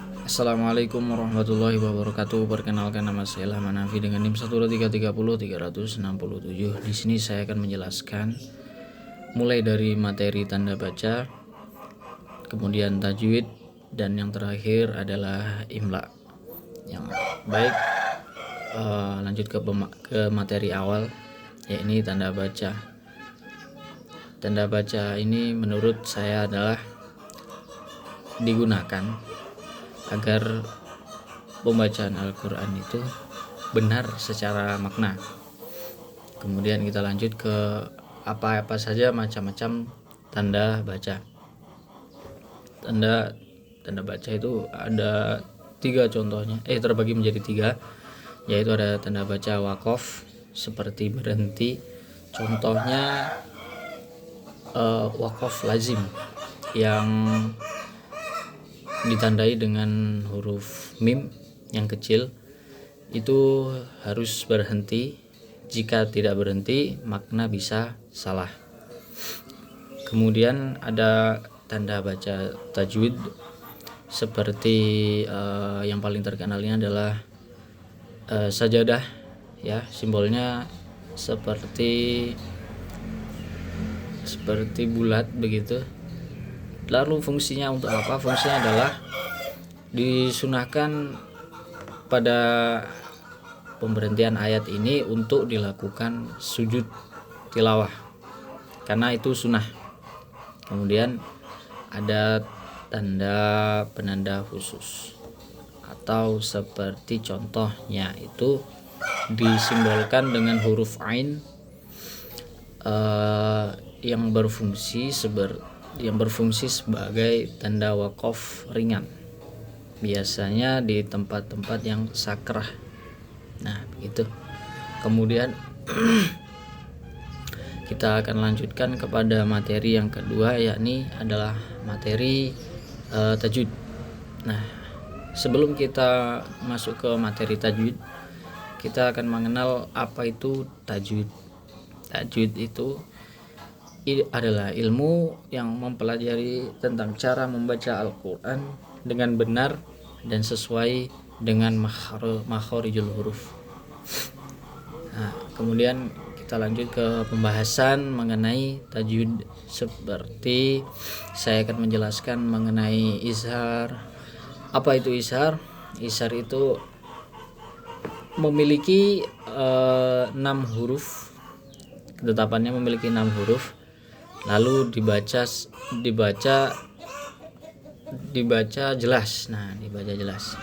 Assalamualaikum warahmatullahi wabarakatuh. Perkenalkan, nama saya Ilham Hanafi dengan NIM 12330 367. Di sini saya akan menjelaskan mulai dari materi tanda baca, kemudian tajwid, dan yang terakhir adalah imla. Yang baik, lanjut ke materi awal, yakni tanda baca. Tanda baca ini menurut saya adalah digunakan agar pembacaan Al-Quran itu benar secara makna. Kemudian kita lanjut ke apa saja macam-macam tanda baca. Tanda baca itu ada 3 contohnya, terbagi menjadi 3, yaitu ada tanda baca waqaf seperti berhenti. Contohnya waqaf lazim yang ditandai dengan huruf mim yang kecil, itu harus berhenti. Jika tidak berhenti, makna bisa salah. Kemudian ada tanda baca tajwid seperti yang paling terkenalnya adalah sajadah, ya, simbolnya seperti bulat begitu. Lalu fungsinya untuk apa? Fungsinya adalah disunahkan pada pemberhentian ayat ini untuk dilakukan sujud tilawah, karena itu sunnah. Kemudian ada tanda penanda khusus, atau seperti contohnya itu disimbolkan dengan huruf ain yang berfungsi sebagai tanda wakaf ringan, biasanya di tempat-tempat yang sakrah. Nah, begitu. Kemudian kita akan lanjutkan kepada materi yang kedua, yakni adalah materi tajwid. Nah, sebelum kita masuk ke materi tajwid, kita akan mengenal apa itu tajwid. Tajwid itu adalah ilmu yang mempelajari tentang cara membaca Al-Quran dengan benar dan sesuai dengan makharijul huruf. Nah, kemudian kita lanjut ke pembahasan mengenai tajwid, seperti saya akan menjelaskan mengenai izhar. Apa itu izhar? Izhar itu memiliki 6 huruf. Ketetapannya memiliki 6 huruf. Lalu dibaca jelas. Nah, dibaca jelas.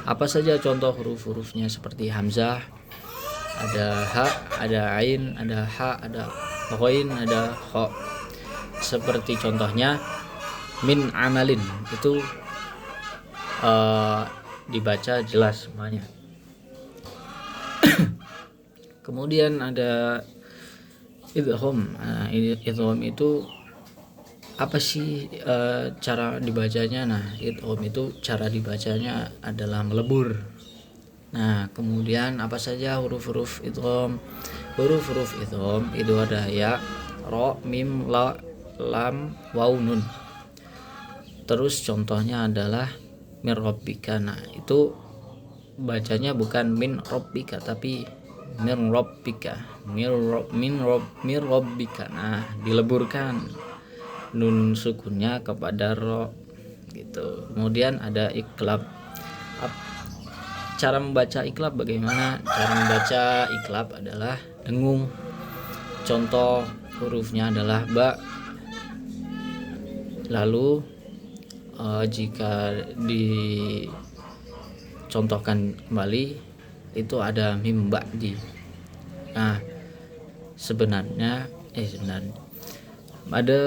Apa saja contoh huruf-hurufnya? Seperti hamzah, ada ha, ada ain, ada ha, ada ghain, ada kha. Seperti contohnya min amalin, itu dibaca jelas semuanya. Kemudian ada idgham. Nah, idgham itu apa sih cara dibacanya? Nah, idgham itu cara dibacanya adalah melebur. Nah, kemudian apa saja huruf-huruf idgham? Huruf-huruf idgham itu ada ya, ra, mim, la, lam, waw, nun. Terus contohnya adalah min rabbika. Nah, itu bacanya bukan min rabbika, tapi min rabbika, min rabbika. Nah, dileburkan nun sukunnya kepada ro gitu. Kemudian ada iklab. Cara membaca iklab bagaimana? Cara membaca iklab adalah dengung. Contoh hurufnya adalah ba. Lalu jika dicontohkan kembali, itu ada mim ba'di. Nah, sebenarnya ada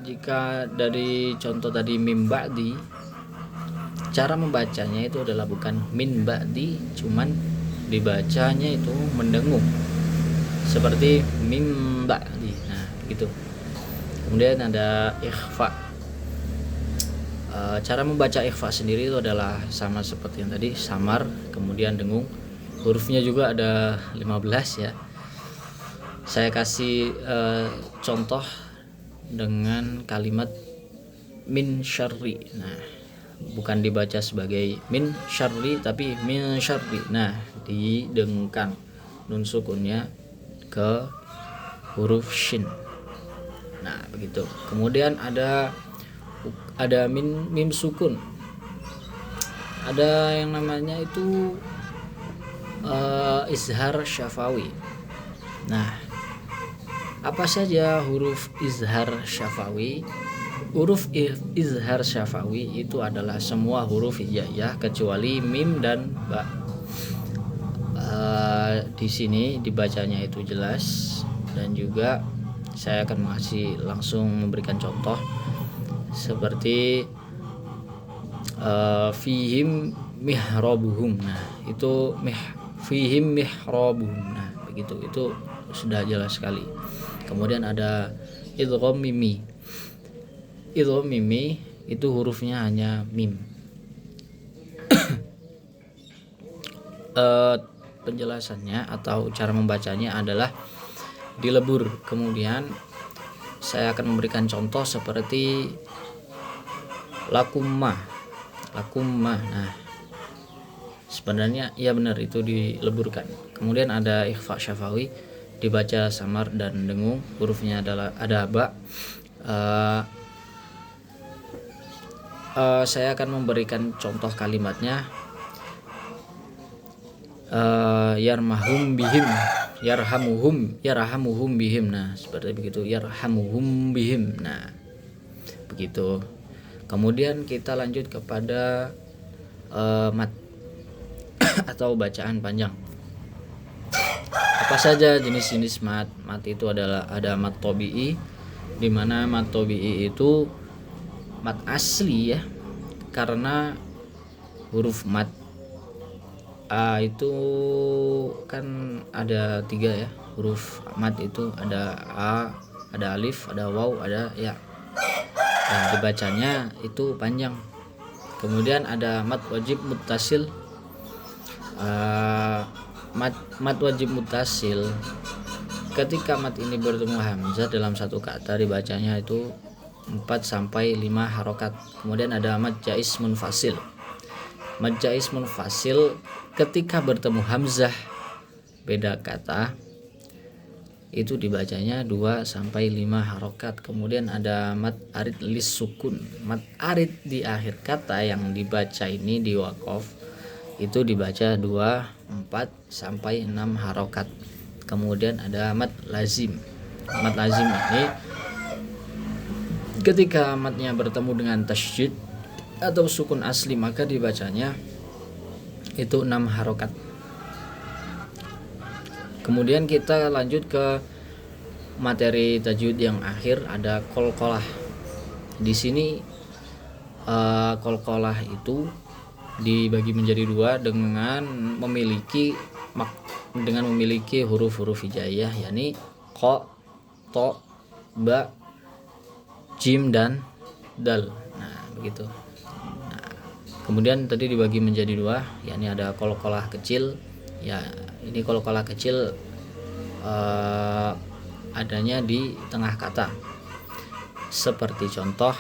jika dari contoh tadi mim ba'di, cara membacanya itu adalah bukan min ba'di, cuman dibacanya itu mendengung seperti mim ba'di. Nah, begitu. Kemudian ada ikhfa. Cara membaca ikhfa sendiri itu adalah sama seperti yang tadi, samar, kemudian dengung. Hurufnya juga ada 15 ya. Saya kasih contoh dengan kalimat min syarri. Nah, bukan dibaca sebagai min syarri tapi min syarri. Nah, didengkan nun sukunnya ke huruf shin. Nah, begitu. Kemudian ada mim sukun. Ada yang namanya itu izhar syafawi. Nah, apa saja huruf izhar syafawi? Huruf izhar syafawi itu adalah semua huruf hijaiyah kecuali mim dan ba. Di sini dibacanya itu jelas, dan juga saya akan langsung memberikan contoh seperti fihim mihrabuhum. Nah, itu fihim mihrabuhum. Nah, begitu, itu sudah jelas sekali. Kemudian ada idgham mimi. Idgham mimi itu hurufnya hanya mim. Penjelasannya atau cara membacanya adalah dilebur. Kemudian saya akan memberikan contoh seperti lakumma. Nah, sebenarnya ya benar, itu dileburkan. Kemudian ada ikhfa syafawi, dibaca samar dan dengung. Hurufnya adalah ada ba. Saya akan memberikan contoh kalimatnya. Yarmahum bihim, yarhamuhum bihim. Nah, seperti begitu, yarhamuhum bihim. Nah, begitu. Kemudian kita lanjut kepada mat atau bacaan panjang. Apa saja jenis-jenis mat? Mat itu adalah ada mat tabi'i, di mana mat tabi'i itu mat asli ya, karena huruf mat A itu kan ada 3 ya, huruf mat itu ada A, ada alif, ada waw, ada ya. Dan dibacanya itu panjang. Kemudian ada mat wajib muttasil. Mat wajib muttasil, ketika mat ini bertemu hamzah dalam satu kata dibacanya itu 4-5 harokat. Kemudian ada mat jaiz munfasil. Mat jaiz munfasil ketika bertemu hamzah beda kata itu dibacanya 2-5 harokat. Kemudian ada mat arid lis sukun. Mat arid di akhir kata yang dibaca ini di waqaf itu dibaca 2-4-6 harokat. Kemudian ada mat lazim. Mat lazim ini ketika matnya bertemu dengan tasydid atau sukun asli maka dibacanya itu 6 harokat. Kemudian kita lanjut ke materi tajwid yang akhir, ada qalqalah. Di sini qalqalah itu dibagi menjadi 2 dengan memiliki huruf-huruf hijaiyah, yakni qa, ta, ba, jim dan dal. Nah, begitu. Nah, kemudian tadi dibagi menjadi 2, yakni ada qalqalah kecil. Ya, ini qalqalah kecil adanya di tengah kata. Seperti contoh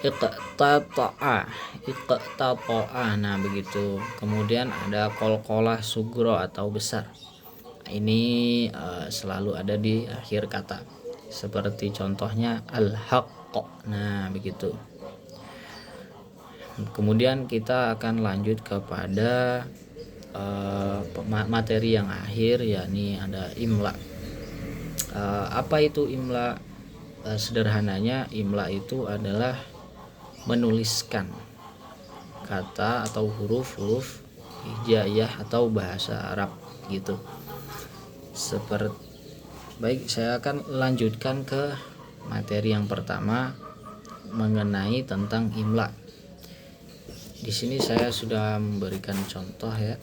iqtata'a. Nah, begitu. Kemudian ada qalqalah sugro atau besar. Ini selalu ada di akhir kata. Seperti contohnya al-haqq. Nah, begitu. Kemudian kita akan lanjut kepada materi yang akhir, yakni ada imla. Apa itu imla? Sederhananya imla itu adalah menuliskan kata atau huruf-huruf hijaiyah atau bahasa Arab gitu. Baik, saya akan lanjutkan ke materi yang pertama mengenai tentang imla. Di sini saya sudah memberikan contoh ya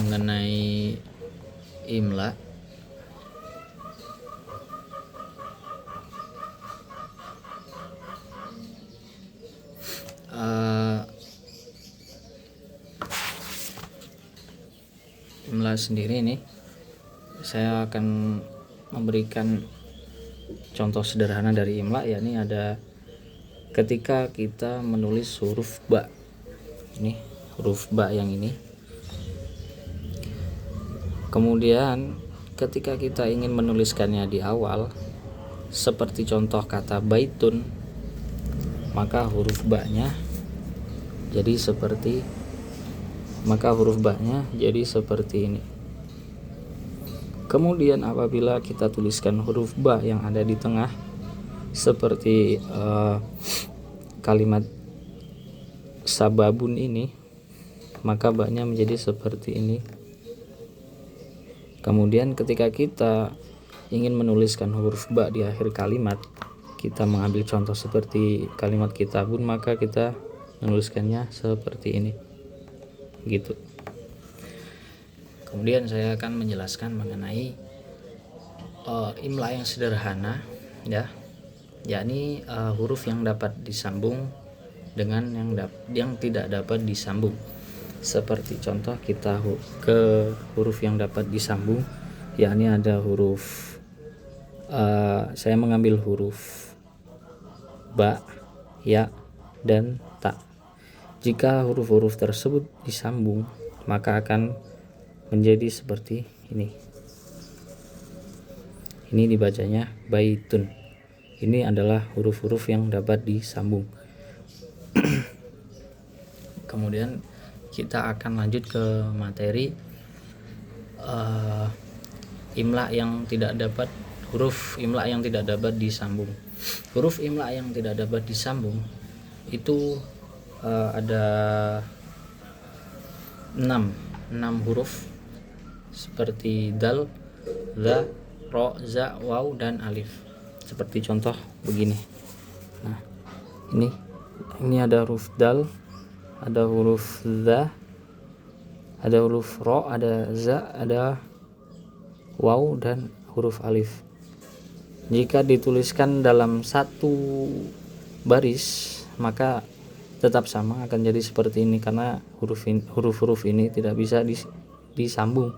mengenai imla. Imla sendiri ini saya akan memberikan contoh sederhana dari imla, yakni ada ketika kita menulis huruf ba. Ini huruf ba yang ini. Kemudian ketika kita ingin menuliskannya di awal, seperti contoh kata baitun, maka huruf ba-nya jadi seperti ini. Kemudian apabila kita tuliskan huruf ba yang ada di tengah, seperti kalimat sababun ini, maka ba-nya menjadi seperti ini. Kemudian ketika kita ingin menuliskan huruf ba di akhir kalimat, kita mengambil contoh seperti kalimat kitabun, maka kita menuliskannya seperti ini, gitu. Kemudian saya akan menjelaskan mengenai imla yang sederhana, ya, yakni huruf yang dapat disambung dengan yang tidak dapat disambung. Seperti contoh kita ke huruf yang dapat disambung, yakni ada huruf saya mengambil huruf ba, ya, dan ta. Jika huruf-huruf tersebut disambung, maka akan menjadi seperti ini. Ini dibacanya baitun. Ini adalah huruf-huruf yang dapat disambung. Kemudian kita akan lanjut ke materi huruf imla yang tidak dapat disambung. Huruf imla yang tidak dapat disambung itu ada 6 huruf, seperti dal, za, ro, za, waw, dan alif. Seperti contoh begini. Nah, ini ada huruf dal, ada huruf za, ada huruf ro, ada za, ada waw, dan huruf alif. Jika dituliskan dalam satu baris, maka tetap sama, akan jadi seperti ini, karena huruf-huruf ini tidak bisa disambung,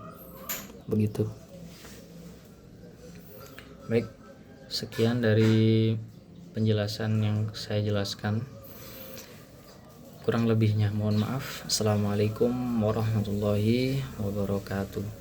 begitu. Baik, sekian dari penjelasan yang saya jelaskan. Kurang lebihnya mohon maaf. Assalamualaikum warahmatullahi wabarakatuh.